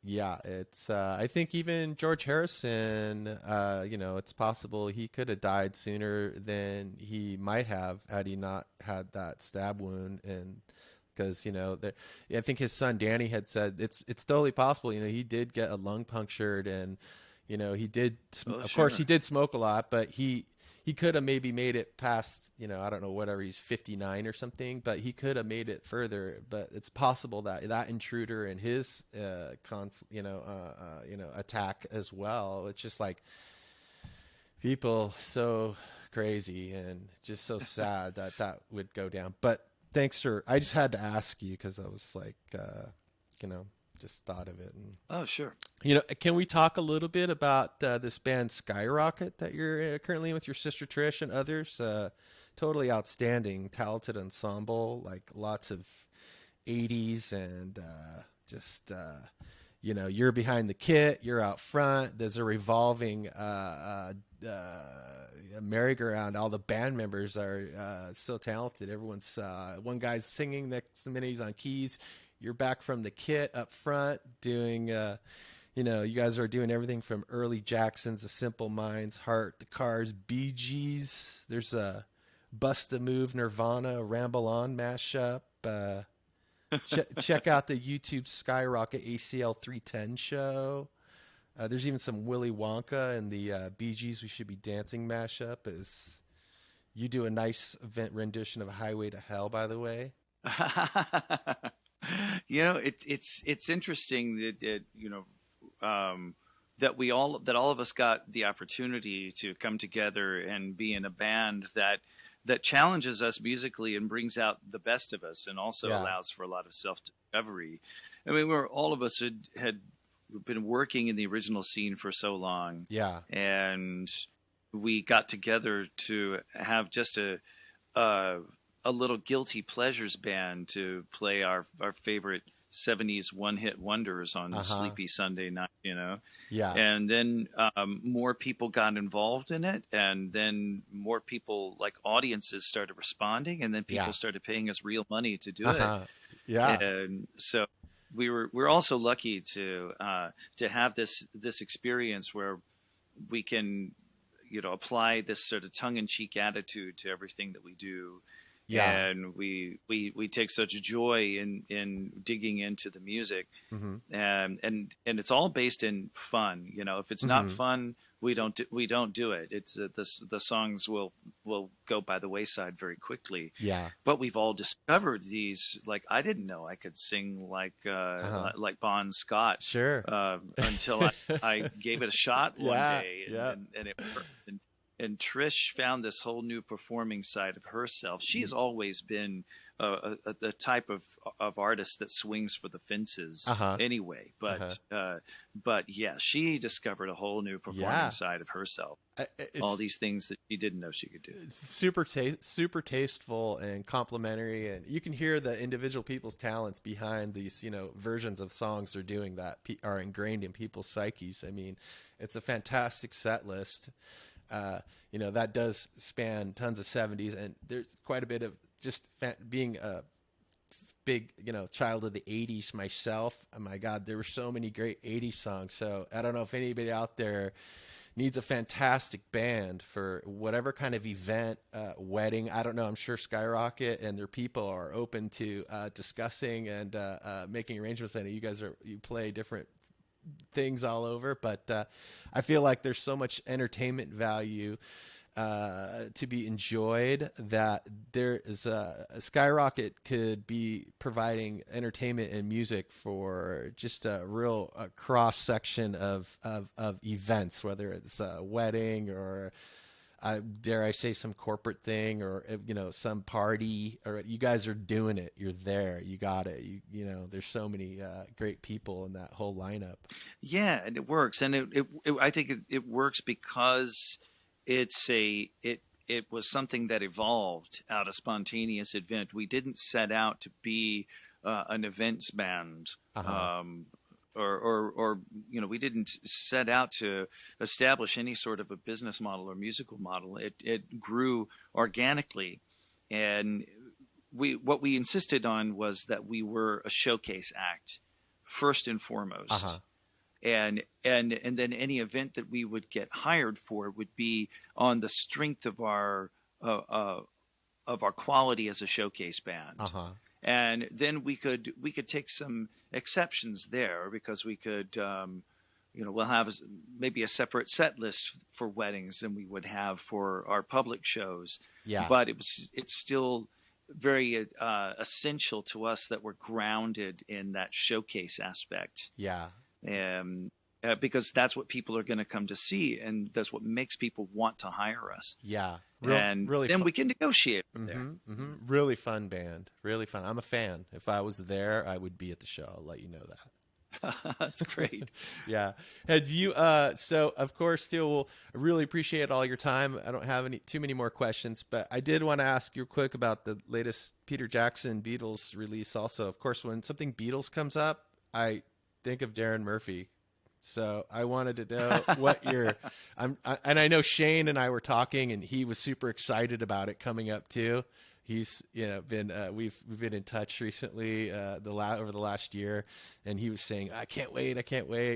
Yeah. It's I think even George Harrison, it's possible he could have died sooner than he might have had he not had that stab wound. And because I think his son Danny had said it's totally possible. He did get a lung punctured, and he did. Oh, Of course, he sure. did smoke a lot, but he could have maybe made it past. I don't know, whatever, he's 59 or something, but he could have made it further. But it's possible that that intruder and his attack as well. It's just like people so crazy and just so sad that that would go down. But thanks for, I just had to ask you because I was like, you know, just thought of it. And, Oh, sure. can we talk a little bit about this band Skyrocket that you're currently in with your sister Trish and others? Totally outstanding, talented ensemble, like lots of 80s and just you're behind the kit, you're out front. There's a revolving merry-go-round. All the band members are so talented. Everyone's one guy's singing, next minute he's on keys. You're back from the kit up front doing. You guys are doing everything from early Jacksons, The Simple Minds, Heart, The Cars, Bee Gees. There's a Bust a Move, Nirvana, Ramble On mashup. Check out the YouTube Skyrocket ACL 310 show. There's even some Willy Wonka and the Bee Gees We Should Be Dancing mashup. As you do a nice event rendition of Highway to Hell, by the way. It's interesting that all of us got the opportunity to come together and be in a band that challenges us musically and brings out the best of us, and also Yeah. allows for a lot of self discovery. I mean, we're all of us had been working in the original scene for so long, Yeah. and we got together to have just a, a little guilty pleasures band to play our favorite 70s one-hit wonders on Uh-huh. sleepy Sunday night. Yeah. And then more people got involved in it, and then more people, like audiences, started responding, and then people Yeah. started paying us real money to do it. Uh-huh. Yeah. And so we're also lucky to have this experience where we can apply this sort of tongue-in-cheek attitude to everything that we do. Yeah. And we take such joy in digging into the music, Mm-hmm. and it's all based in fun. If it's not Mm-hmm. fun, we don't do it. It's the songs will go by the wayside very quickly. Yeah. But we've all discovered these. Like, I didn't know I could sing like Bon Scott Sure. until I gave it a shot one Yeah. day, Yeah. and it worked. And Trish found this whole new performing side of herself. She's always been the type of artist that swings for the fences Uh-huh. anyway. But yeah, she discovered a whole new performing Yeah. side of herself. It's All these things that she didn't know she could do. super tasteful and complimentary, and you can hear the individual people's talents behind these versions of songs they're doing that are ingrained in people's psyches. I mean, it's a fantastic set list. That does span tons of 70s, and there's quite a bit of just being big, child of the 80s myself. Oh my God, there were so many great 80s songs. So I don't know if anybody out there needs a fantastic band for whatever kind of event, wedding. I don't know. I'm sure Skyrocket and their people are open to discussing and making arrangements. I know you play different things all over, but I feel like there's so much entertainment value to be enjoyed that there is a Skyrocket could be providing entertainment and music for just a real cross section of events, whether it's a wedding or dare I say some corporate thing or some party. Or you guys are doing it, you're there, you got it. There's so many great people in that whole lineup. Yeah, and it works, and I think it works because it was something that evolved out of spontaneous event. We didn't set out to be an events band. Uh-huh. Or we didn't set out to establish any sort of a business model or musical model. It grew organically, and what we insisted on was that we were a showcase act first and foremost. Uh-huh. And then any event that we would get hired for would be on the strength of our quality as a showcase band. Uh-huh. And then we could take some exceptions there, because we could we'll have maybe a separate set list for weddings than we would have for our public shows. Yeah. But it's still very essential to us that we're grounded in that showcase aspect. Yeah. Because that's what people are going to come to see, and that's what makes people want to hire us. Yeah. And really then fun. we can negotiate from Mm-hmm, there. mm-hmm. Really fun band. Really fun. I'm a fan. If I was there, I would be at the show. I'll let you know that. That's great. Yeah. Had you so of course too, we'll I really appreciate all your time. I don't have too many more questions, but I did want to ask you quick about the latest Peter Jackson Beatles release also. Of course, when something Beatles comes up, I think of Darin Murphy. So I wanted to know what and I know Shane and I were talking, and he was super excited about it coming up too. He's been we've been in touch recently over the last year, and he was saying I can't wait,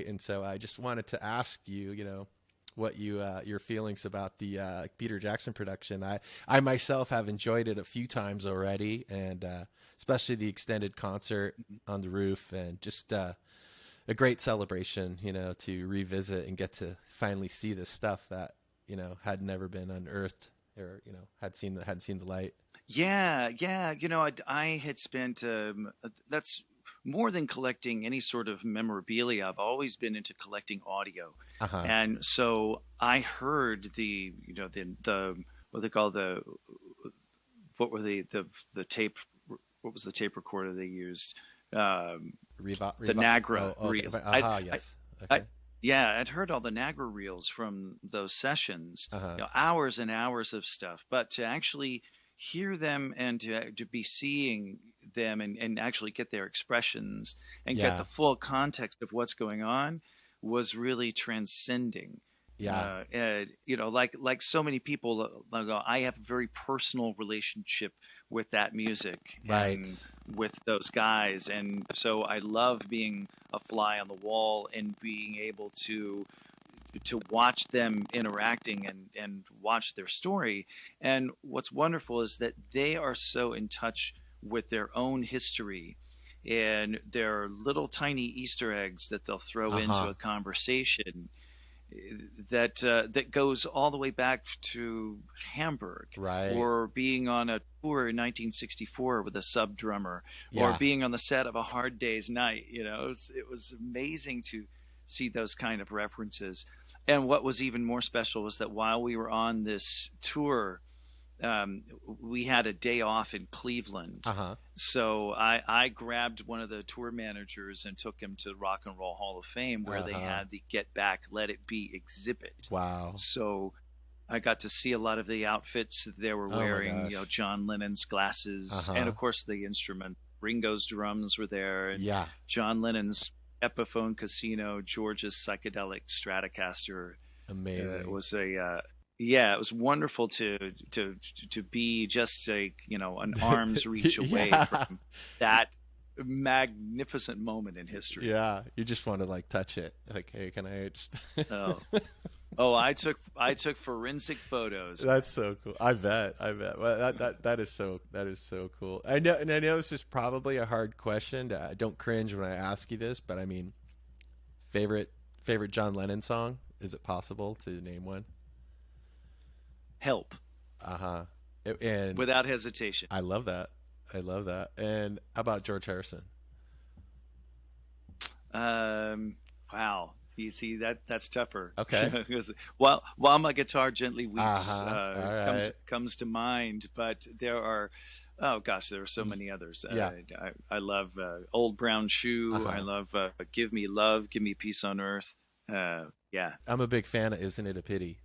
and so I just wanted to ask you what your feelings about the Peter Jackson production. I myself have enjoyed it a few times already, and especially the extended concert on the roof, and just a great celebration, to revisit and get to finally see this stuff that, had never been unearthed or, had seen the light. Yeah. I had spent, that's more than collecting any sort of memorabilia. I've always been into collecting audio. Uh-huh. And so I heard the what they call what were the tape, what was the tape recorder they used? The Nagra reels. Yes. Okay. I'd heard all the Nagra reels from those sessions, Uh-huh. hours and hours of stuff. But to actually hear them and to be seeing them and actually get their expressions and get the full context of what's going on was really transcending. Yeah. Like so many people, I have a very personal relationship with that music, Right. and with those guys, and so I love being a fly on the wall and being able to watch them interacting and watch their story. And what's wonderful is that they are so in touch with their own history, and there are little tiny Easter eggs that they'll throw into a conversation that goes all the way back to Hamburg, Right. or being on a tour in 1964 with a sub drummer, or Yeah. being on the set of A Hard Day's Night. It was amazing to see those kind of references. And what was even more special was that while we were on this tour, we had a day off in Cleveland. Uh-huh. So I grabbed one of the tour managers and took him to Rock and Roll Hall of Fame, where they had the Get Back, Let It Be exhibit. Wow. So I got to see a lot of the outfits that they were wearing, John Lennon's glasses, and of course the instrument. Ringo's drums were there, and John Lennon's Epiphone Casino, George's psychedelic Stratocaster. Amazing. It was it was wonderful to be just an arm's reach away from that magnificent moment in history. Yeah, you just want to like touch it. Like, hey, can I just Oh, oh, I took forensic photos, man. That's so cool. I bet. Well, that is so cool. I know, and I know this is probably a hard question. Don't cringe when I ask you this, but I mean, favorite favorite John Lennon song? Is it possible to name one? Help, Uh-huh. And without hesitation. I love that. I love that. And how about George Harrison? Um, wow. You see that's tougher. Okay. Because while my guitar gently weeps Uh-huh. All comes right. comes to mind, but there are, oh gosh, there are so many others. Yeah. I love Old Brown Shoe. I Uh-huh. love Give Me Love, Give Me Peace on Earth. Yeah. I'm a big fan of Isn't It a Pity?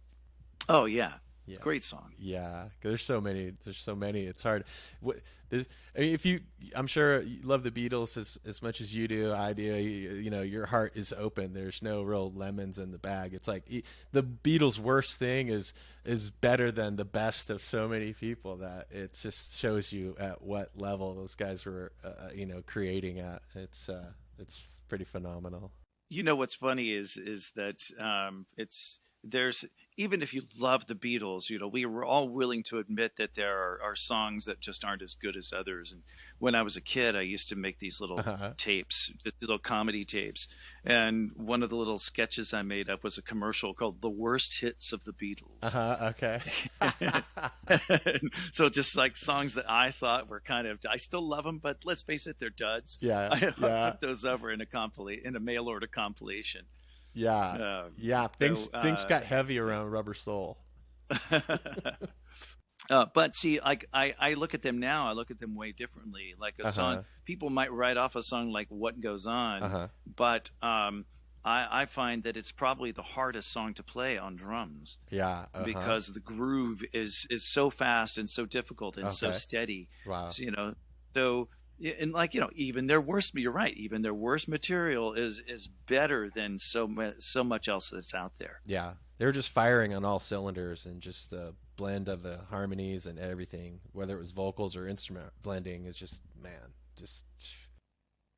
Oh yeah, it's a Yeah. great song. Yeah, 'cause there's so many. There's so many. It's hard. What there's, I mean, if you, I'm sure you love the Beatles as much as you do. I do. You know, your heart is open. There's no real lemons in the bag. It's like the Beatles' worst thing is better than the best of so many people. That it just shows you at what level those guys were, creating at. It's pretty phenomenal. You know what's funny is that it's there's even if you love the Beatles, we were all willing to admit that there are songs that just aren't as good as others. And when I was a kid, I used to make these little Uh-huh. tapes, just little comedy tapes. And one of the little sketches I made up was a commercial called "The Worst Hits of the Beatles." Uh-huh. Okay. So just like songs that I thought were kind of, I still love them, but let's face it, they're duds. Yeah. I Yeah. put those over in a mail order compilation. Yeah. Yeah. Things So, things got heavy around Rubber Soul. but see, like I look at them now, I look at them way differently. Like a song, Uh-huh. people might write off a song like "What Goes On," Uh-huh. but I find that it's probably the hardest song to play on drums Yeah. Uh-huh. because the groove is so fast and so difficult and so Okay. steady. Wow. So and like even their worst, you're right, even their worst material is better than so much else that's out there. Yeah. They were just firing on all cylinders, and just the blend of the harmonies and everything, whether it was vocals or instrument blending, is just, man, just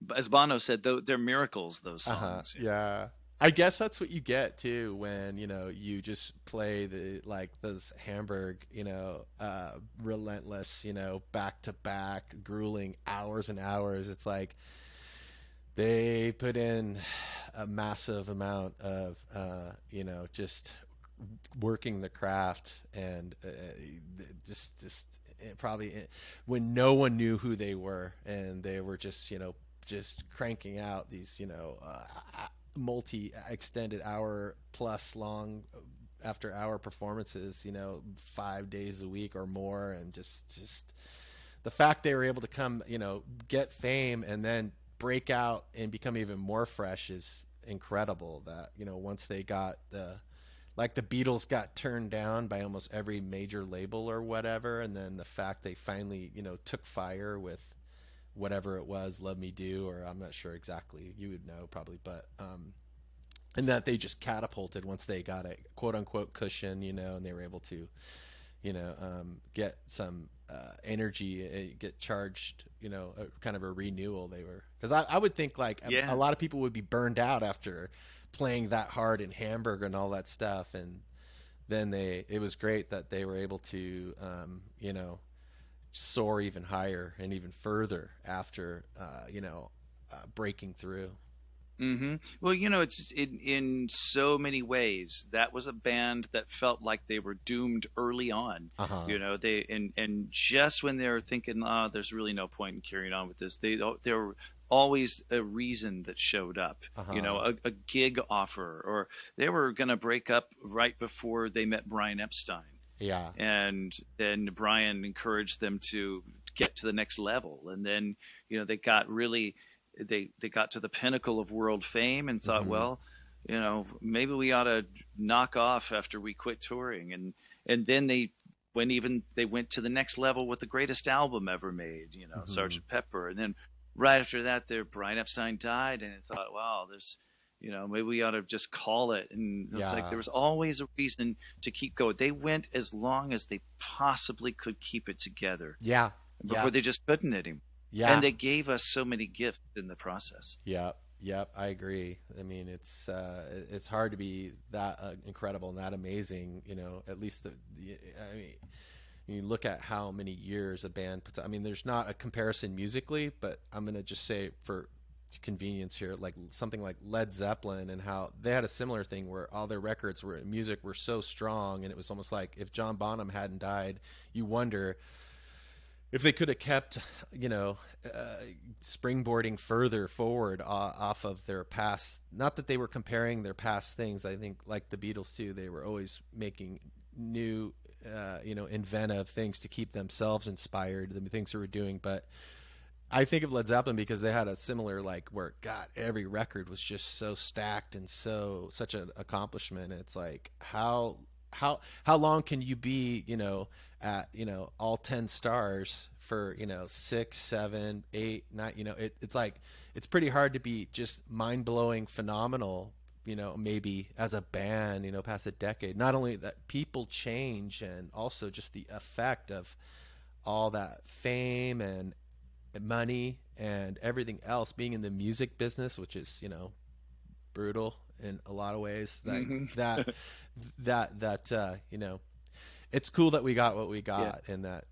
But as Bono said, though, they're miracles, those uh-huh. songs. Yeah. I guess that's what you get too when, you just play the like those Hamburg, relentless, back to back, grueling hours and hours. It's like they put in a massive amount of just working the craft, and just probably when no one knew who they were, and they were just cranking out these multi extended hour plus long after hour performances, 5 days a week or more. And just the fact they were able to come, get fame and then break out and become even more fresh is incredible. That, once they got the Beatles got turned down by almost every major label or whatever, and then the fact they finally, took fire with whatever it was, Love Me Do, or I'm not sure exactly, you would know probably, but and that they just catapulted once they got a quote unquote cushion, and they were able to, get some energy, get charged, kind of a renewal. They were, because I would think like Yeah. a lot of people would be burned out after playing that hard in Hamburg and all that stuff, and then it was great that they were able to, soar even higher and even further after, breaking through. Well, it's in so many ways that was a band that felt like they were doomed early on. Uh-huh. They and just when they were thinking, there's really no point in carrying on with this, there were always a reason that showed up. Uh-huh. A gig offer, or they were going to break up right before they met Brian Epstein. Yeah. And then Brian encouraged them to get to the next level, and then they got really they got to the pinnacle of world fame and thought, Mm-hmm. well, maybe we ought to knock off after we quit touring, and then they went to the next level with the greatest album ever made, Mm-hmm. Sergeant Pepper, and then right after that, Brian Epstein died, and I thought, wow, there's maybe we ought to just call it. And it's like Yeah. there was always a reason to keep going. They went as long as they possibly could keep it together Yeah. before Yeah. they just couldn't anymore. Yeah. and they gave us so many gifts in the process. Yep. Yep. I agree. I mean, it's hard to be that incredible and that amazing. At least I mean, you look at how many years a band puts. I mean, there's not a comparison musically, but I'm gonna just say for convenience here, like something like Led Zeppelin, and how they had a similar thing where all their records were music were so strong, and it was almost like if John Bonham hadn't died, you wonder if they could have kept, you know, uh, springboarding further forward off of their past. Not that they were comparing their past things. I think, like the Beatles too, they were always making new, inventive things to keep themselves inspired. The things they were doing, but I think of Led Zeppelin because they had a similar like where God, every record was just so stacked and such an accomplishment. It's like how long can you be, at all 10 stars for 6, 7, 8, 9. It's like it's pretty hard to be just mind blowing, phenomenal. Maybe as a band, past a decade. Not only that people change, and also just the effect of all that fame and money and everything else, being in the music business, which is brutal in a lot of ways, like Hmm. that it's cool that we got what we Yeah. got, and that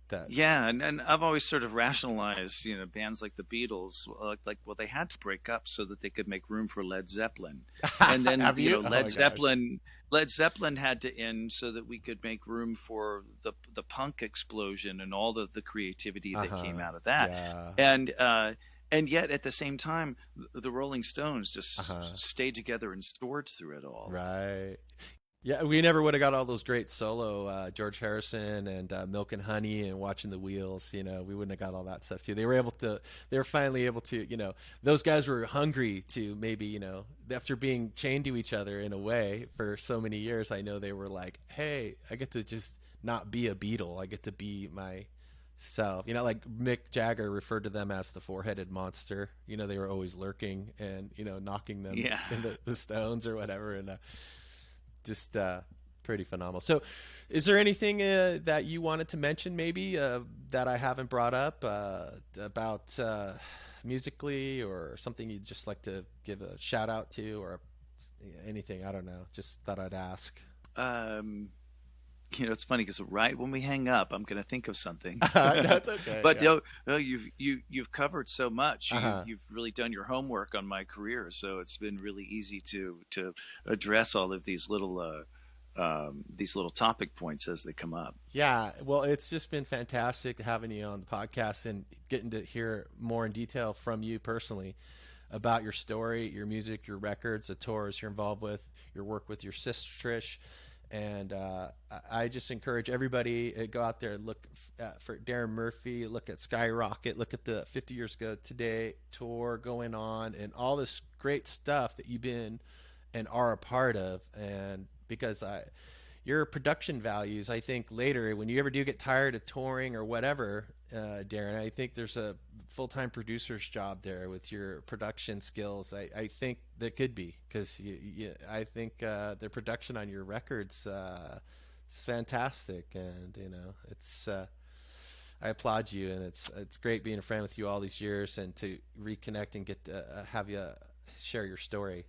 that Yeah, and I've always sort of rationalized, bands like the Beatles, well, they had to break up so that they could make room for Led Zeppelin, and then have you, oh my gosh. Led Zeppelin had to end so that we could make room for the punk explosion and all of the creativity that came Uh-huh. out of that, Yeah. and yet at the same time, the Rolling Stones just Uh-huh. stayed together and soared through it all. Right. Yeah, we never would have got all those great solo George Harrison and Milk and Honey and Watching the Wheels. We wouldn't have got all that stuff too. They were finally able to, those guys were hungry to maybe, after being chained to each other in a way for so many years. I know they were like, hey, I get to just not be a Beatle. I get to be myself. Like Mick Jagger referred to them as the four-headed monster. They were always lurking and, knocking them Yeah. in the stones or whatever. And just pretty phenomenal. So, is there anything that you wanted to mention, maybe that I haven't brought up about musically, or something you'd just like to give a shout out to, or anything? I don't know. Just thought I'd ask. Um, it's funny because right when we hang up, I'm going to think of something. No, it's okay. But Yeah. no, you've covered so much. Uh-huh. You've really done your homework on my career, so it's been really easy to address all of these little topic points as they come up. Yeah. Well, it's just been fantastic having you on the podcast and getting to hear more in detail from you personally about your story, your music, your records, the tours you're involved with, your work with your sister Trish. And I just encourage everybody go out there and look for Darin Murphy, look at Skyrocket, look at the 50 Years Ago Today tour going on, and all this great stuff that you've been and are a part of. And because your production values, I think later when you ever do get tired of touring or whatever, Darin, I think there's a full-time producer's job there with your production skills. I think there could be, because I think the production on your records is fantastic, and it's I applaud you, and it's great being a friend with you all these years, and to reconnect and get to have you share your story.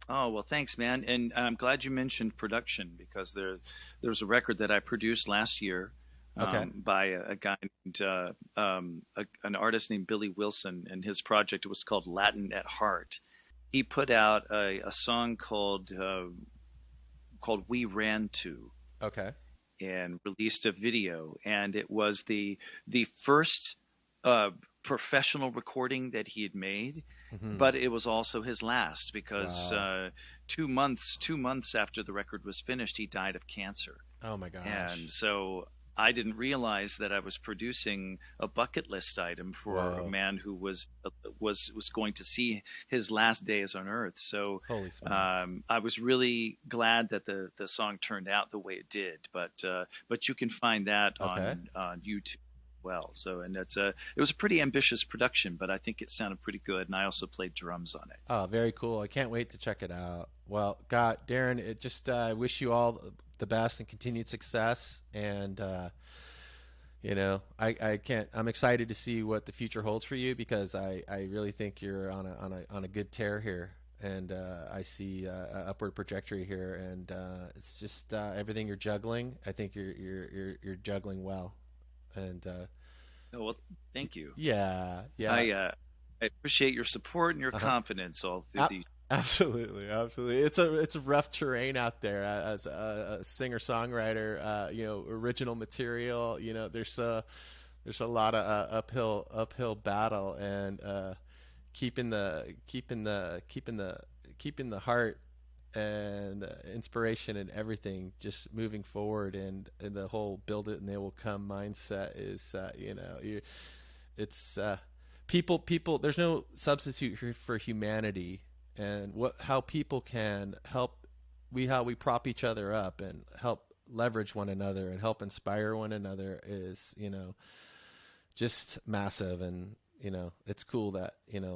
Oh, well, thanks, man. And I'm glad you mentioned production because there's a record that I produced last year Okay. by a guy named an artist named Billy Wilson, and his project was called Latin at Heart. He put out a song called "We Ran To" Okay. and released a video, and it was the first uh, professional recording that he had made, Hmm. but it was also his last because Wow. 2 months after the record was finished, he died of cancer. Oh my gosh. And so I didn't realize that I was producing a bucket list item for a Whoa. man who was going to see his last days on Earth. So Holy smokes. I was really glad that the song turned out the way it did. But you can find that Okay. on YouTube. Well, so and it was a pretty ambitious production, but I think it sounded pretty good, and I also played drums on it. Oh, very cool. I can't wait to check it out. Well, God, Darin, it just wish you all the best and continued success. And I can't. I'm excited to see what the future holds for you because I really think you're on a good tear here, and I see a upward trajectory here, and it's just everything you're juggling. I think you're juggling well, and Oh, well, thank you. yeah, yeah. I appreciate your support and your Uh-huh. confidence all through Ab- these. Absolutely, absolutely. It's a rough terrain out there as a singer songwriter. Original material. There's a lot of uphill battle, and keeping the heart and inspiration and everything just moving forward, and the whole build it and they will come mindset is it's people there's no substitute for humanity, and what how people can help, how we prop each other up and help leverage one another and help inspire one another is just massive. And it's cool that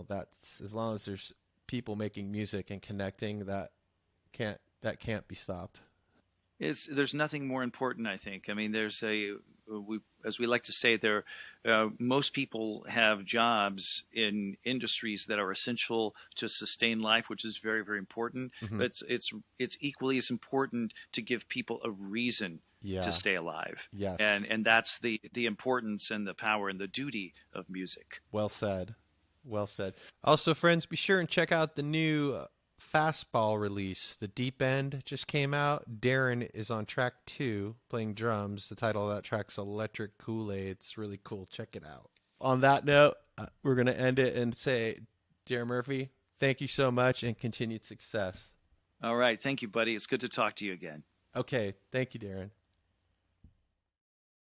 that's, as long as there's people making music and connecting, that can't be stopped. There's nothing more important, I think. I mean, as we like to say, most people have jobs in industries that are essential to sustain life, which is very, very important. Hmm. But it's equally as important to give people a reason to Yeah. stay alive, Yes. and that's the importance and the power and the duty of music. Well said. Well said. Also, friends, be sure and check out the new fastball release. The Deep End just came out. Darin is on track 2 playing drums. The title of that track's Electric Kool-Aid. It's really cool. Check it out. On that note, we're going to end it and say, Darin Murphy, thank you so much and continued success. All right, thank you, buddy. It's good to talk to you again. Okay. Thank you, Darin.